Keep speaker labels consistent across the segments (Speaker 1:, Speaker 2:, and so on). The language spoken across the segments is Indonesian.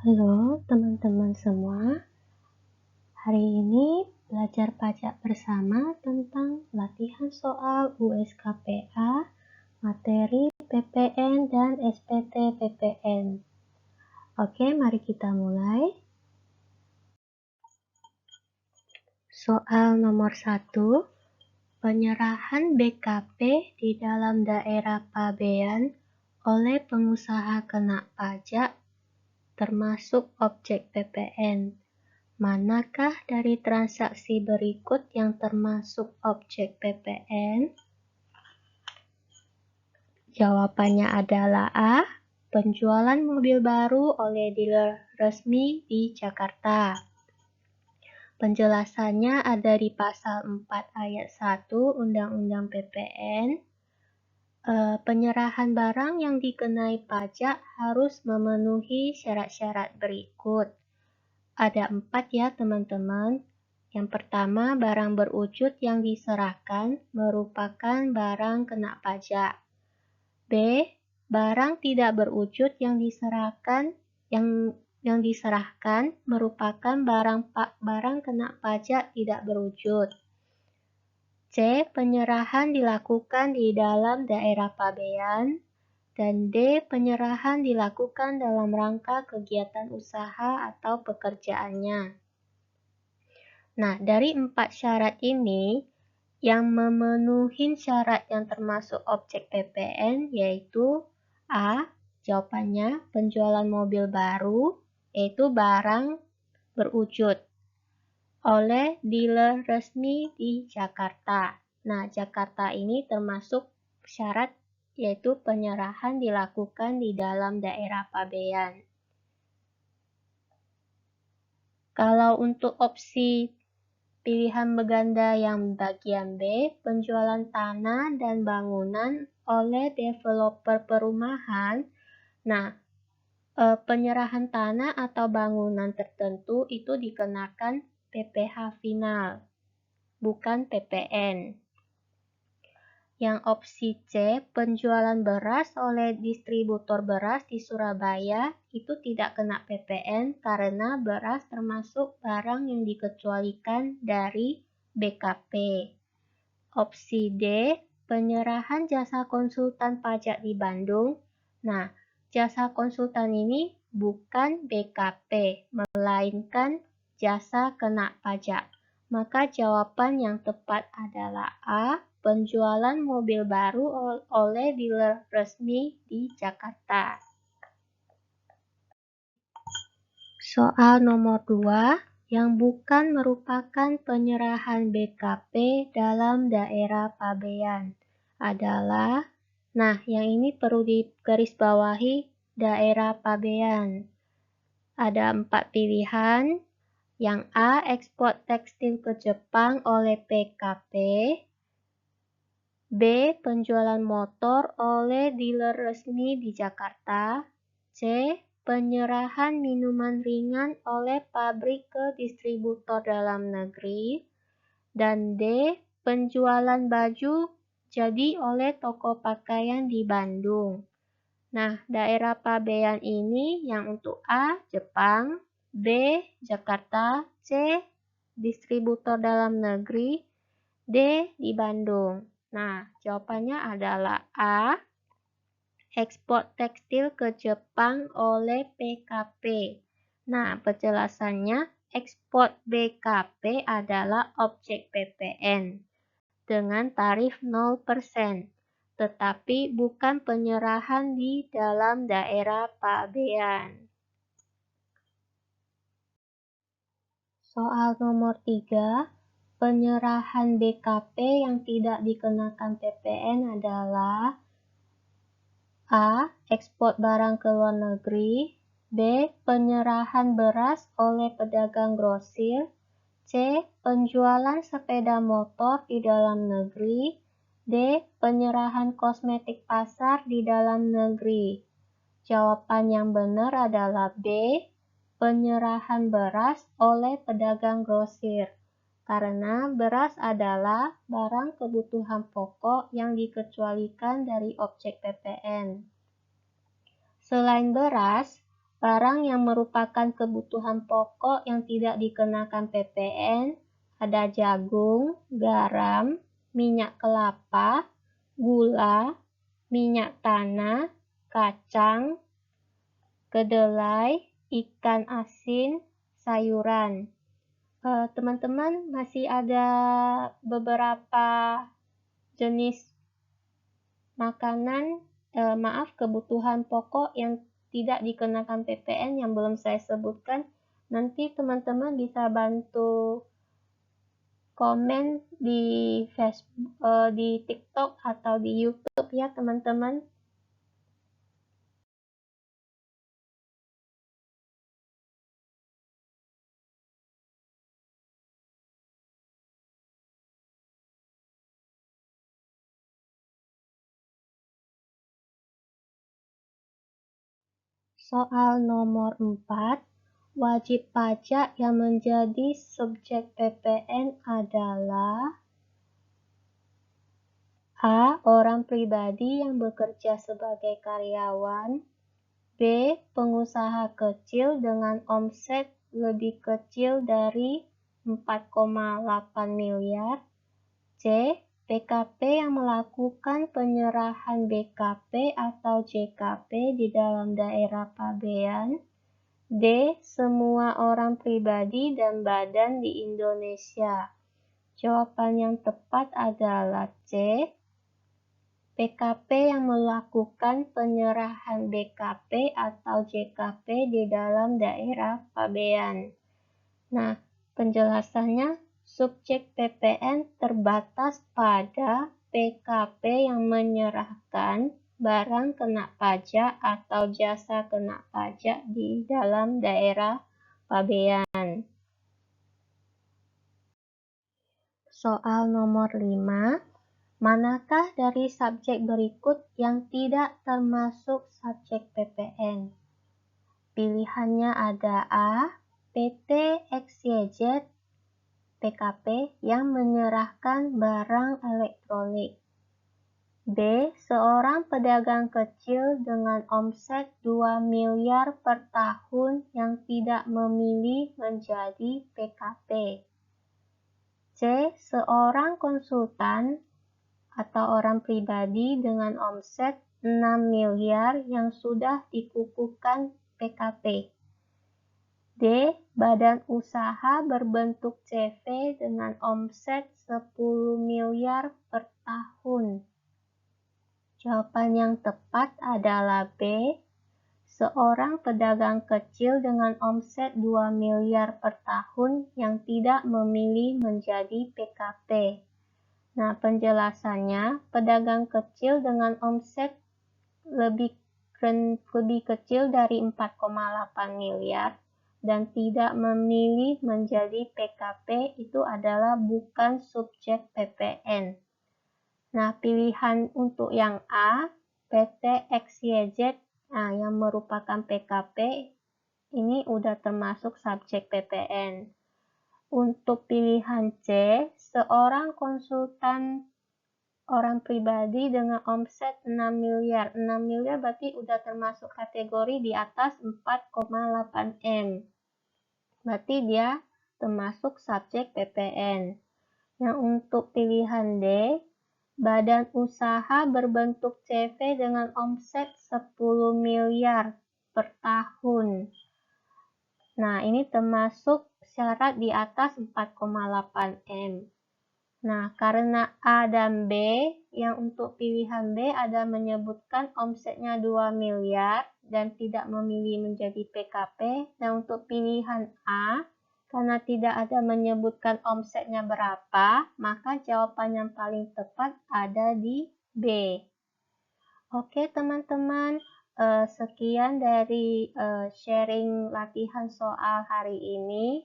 Speaker 1: Halo teman-teman semua, hari ini belajar pajak bersama tentang latihan soal USKPA, materi PPN dan SPT PPN. Oke, mari kita mulai. Soal nomor 1, penyerahan BKP di dalam daerah pabean oleh pengusaha kena pajak termasuk objek PPN. Manakah dari transaksi berikut yang termasuk objek PPN? Jawabannya adalah A. Penjualan mobil baru oleh dealer resmi di Jakarta. Penjelasannya ada di pasal 4 ayat 1 Undang-Undang PPN. Penyerahan barang yang dikenai pajak harus memenuhi syarat-syarat berikut. Ada 4 ya teman-teman. Yang pertama, barang berwujud yang diserahkan merupakan barang kena pajak. B. Barang tidak berwujud yang diserahkan merupakan barang kena pajak tidak berwujud. C. Penyerahan dilakukan di dalam daerah pabean. Dan D. Penyerahan dilakukan dalam rangka kegiatan usaha atau pekerjaannya. Nah, dari 4 syarat ini, yang memenuhi syarat yang termasuk objek PPN yaitu A. Jawabannya penjualan mobil baru, yaitu barang berwujud oleh dealer resmi di Jakarta. Nah, Jakarta ini termasuk syarat yaitu penyerahan dilakukan di dalam daerah pabean. Kalau untuk opsi pilihan berganda yang bagian B, penjualan tanah dan bangunan oleh developer perumahan. Nah, penyerahan tanah atau bangunan tertentu itu dikenakan PPh final, bukan PPN. Yang opsi C, penjualan beras oleh distributor beras di Surabaya itu tidak kena PPN karena beras termasuk barang yang dikecualikan dari BKP. Opsi D, penyerahan jasa konsultan pajak di Bandung. Nah, jasa konsultan ini bukan BKP, melainkan jasa kena pajak. Maka jawaban yang tepat adalah A. Penjualan mobil baru oleh dealer resmi di Jakarta. Soal nomor 2, yang bukan merupakan penyerahan BKP dalam daerah pabean adalah, nah yang ini perlu digarisbawahi daerah pabean. Ada 4 pilihan. Yang A, ekspor tekstil ke Jepang oleh PKP. B. Penjualan motor oleh dealer resmi di Jakarta. C. Penyerahan minuman ringan oleh pabrik ke distributor dalam negeri. Dan D. Penjualan baju jadi oleh toko pakaian di Bandung. Nah, daerah pabean ini yang untuk A. Jepang, B. Jakarta, C. Distributor dalam negeri, D. Di Bandung. Nah, jawabannya adalah A. Ekspor tekstil ke Jepang oleh PKP. Nah, penjelasannya ekspor BKP adalah objek PPN dengan tarif 0%, tetapi bukan penyerahan di dalam daerah pabean. Soal nomor 3. Penyerahan BKP yang tidak dikenakan PPN adalah A. Ekspor barang ke luar negeri. B. Penyerahan beras oleh pedagang grosir. C. Penjualan sepeda motor di dalam negeri. D. Penyerahan kosmetik pasar di dalam negeri. Jawaban yang benar adalah B. Penyerahan beras oleh pedagang grosir. Karena beras adalah barang kebutuhan pokok yang dikecualikan dari objek PPN. Selain beras, Barang yang merupakan kebutuhan pokok yang tidak dikenakan PPN ada jagung, garam, minyak kelapa, gula, minyak tanah, kacang, kedelai, ikan asin, sayuran. Teman-teman, masih ada beberapa jenis makanan, kebutuhan pokok yang tidak dikenakan PPN yang belum saya sebutkan. Nanti teman-teman bisa bantu komen di Facebook, di TikTok atau di YouTube ya teman-teman. Soal nomor 4, wajib pajak yang menjadi subjek PPN adalah A. Orang pribadi yang bekerja sebagai karyawan. B. Pengusaha kecil dengan omset lebih kecil dari 4,8 miliar. C. PKP yang melakukan penyerahan BKP atau JKP di dalam daerah pabean. D. Semua orang pribadi dan badan di Indonesia. Jawaban yang tepat adalah C. PKP yang melakukan penyerahan BKP atau JKP di dalam daerah pabean. Nah, penjelasannya, subjek PPN terbatas pada PKP yang menyerahkan barang kena pajak atau jasa kena pajak di dalam daerah pabean. Soal nomor 5. Manakah dari subjek berikut yang tidak termasuk subjek PPN? Pilihannya ada A. PT XYZ PKP yang menyerahkan barang elektronik. B. Seorang pedagang kecil dengan omset 2 miliar per tahun yang tidak memilih menjadi PKP. C. Seorang konsultan atau orang pribadi dengan omset 6 miliar yang sudah dikukuhkan PKP. D. Badan usaha berbentuk CV dengan omset 10 miliar per tahun. Jawaban yang tepat adalah B. Seorang pedagang kecil dengan omset 2 miliar per tahun yang tidak memilih menjadi PKP. Nah, penjelasannya, pedagang kecil dengan omset lebih kecil dari 4,8 miliar dan tidak memilih menjadi PKP itu adalah bukan subjek PPN. Nah, pilihan untuk yang A, PT XYZ, yang merupakan PKP, ini udah termasuk subjek PPN. Untuk pilihan C, seorang konsultan orang pribadi dengan omset 6 miliar. 6 miliar berarti udah termasuk kategori di atas 4,8 M. Berarti dia termasuk subjek PPN. Yang untuk pilihan D, badan usaha berbentuk CV dengan omset 10 miliar per tahun. Nah, ini termasuk syarat di atas 4,8 M. Nah, karena A dan B, yang untuk pilihan B ada menyebutkan omsetnya 2 miliar dan tidak memilih menjadi PKP. Dan untuk pilihan A, karena tidak ada menyebutkan omsetnya berapa, maka jawaban yang paling tepat ada di B. Oke teman-teman, sekian dari sharing latihan soal hari ini.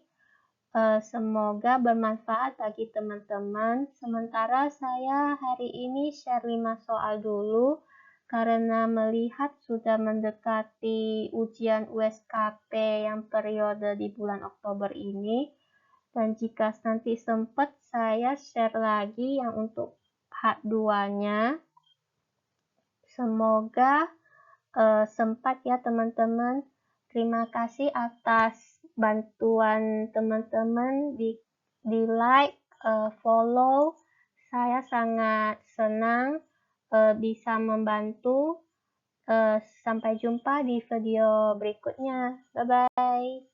Speaker 1: Semoga bermanfaat bagi teman-teman. Sementara saya hari ini share 5 soal dulu karena melihat sudah mendekati ujian USKP yang periode di bulan Oktober ini. Dan jika nanti sempat saya share lagi yang untuk part 2-nya. Semoga sempat ya teman-teman. Terima kasih atas bantuan teman-teman di like, follow. Saya sangat senang bisa membantu. Sampai jumpa di video berikutnya. Bye-bye.